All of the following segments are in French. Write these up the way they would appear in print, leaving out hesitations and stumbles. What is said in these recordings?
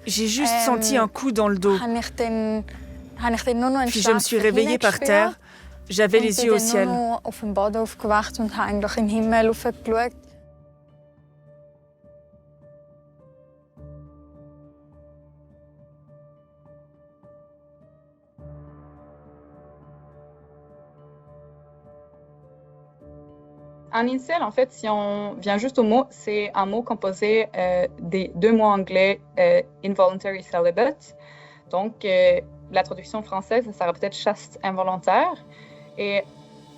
J'ai juste senti un coup dans le dos. Puis je me suis réveillée par terre. J'avais les yeux au ciel. Un incel, en fait, si on vient juste au mot, c'est un mot composé des deux mots anglais involuntary celibate. Donc, la traduction française, ça serait peut-être chaste involontaire. Et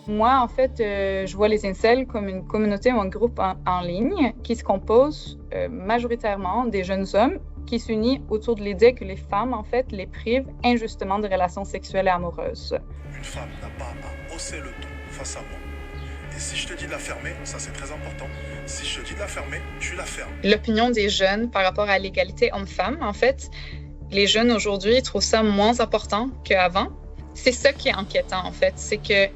moi, en fait, je vois les incels comme une communauté ou un groupe en ligne qui se compose majoritairement des jeunes hommes qui s'unissent autour de l'idée que les femmes, en fait, les privent injustement de relations sexuelles et amoureuses. Une femme n'a pas à hausser le ton face à moi. Et si je te dis de la fermer, ça c'est très important, si je te dis de la fermer, tu la fermes. L'opinion des jeunes par rapport à l'égalité homme-femme, en fait, les jeunes aujourd'hui trouvent ça moins important qu'avant. C'est ça qui est inquiétant, en fait, c'est que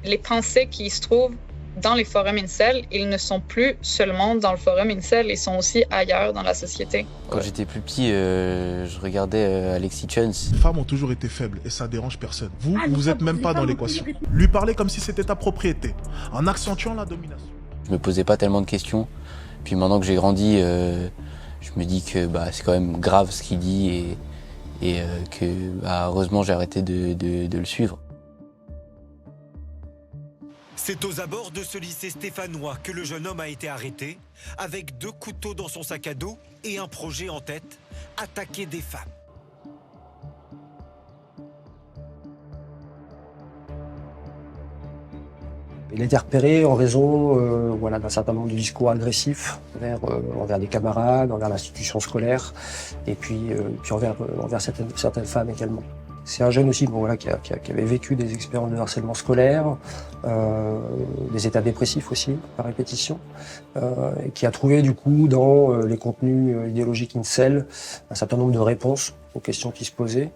les pensées qui se trouvent dans les forums incel, ils ne sont plus seulement dans le forum incel, ils sont aussi ailleurs dans la société. Quand j'étais plus petit, je regardais Alexis Jones. Les femmes ont toujours été faibles et ça dérange personne. Vous êtes même pas dans l'équation. Lui parler comme si c'était ta propriété, en accentuant la domination. Je me posais pas tellement de questions. Puis maintenant que j'ai grandi, je me dis que c'est quand même grave ce qu'il dit et que heureusement j'ai arrêté de le suivre. C'est aux abords de ce lycée stéphanois que le jeune homme a été arrêté, avec 2 couteaux dans son sac à dos et un projet en tête, attaquer des femmes. Il a été repéré en raison d'un certain nombre de discours agressifs envers des camarades, envers l'institution scolaire, et puis envers certaines femmes également. C'est un jeune aussi qui avait vécu des expériences de harcèlement scolaire, des états dépressifs aussi, par répétition, et qui a trouvé du coup dans les contenus idéologiques incel un certain nombre de réponses aux questions qui se posaient.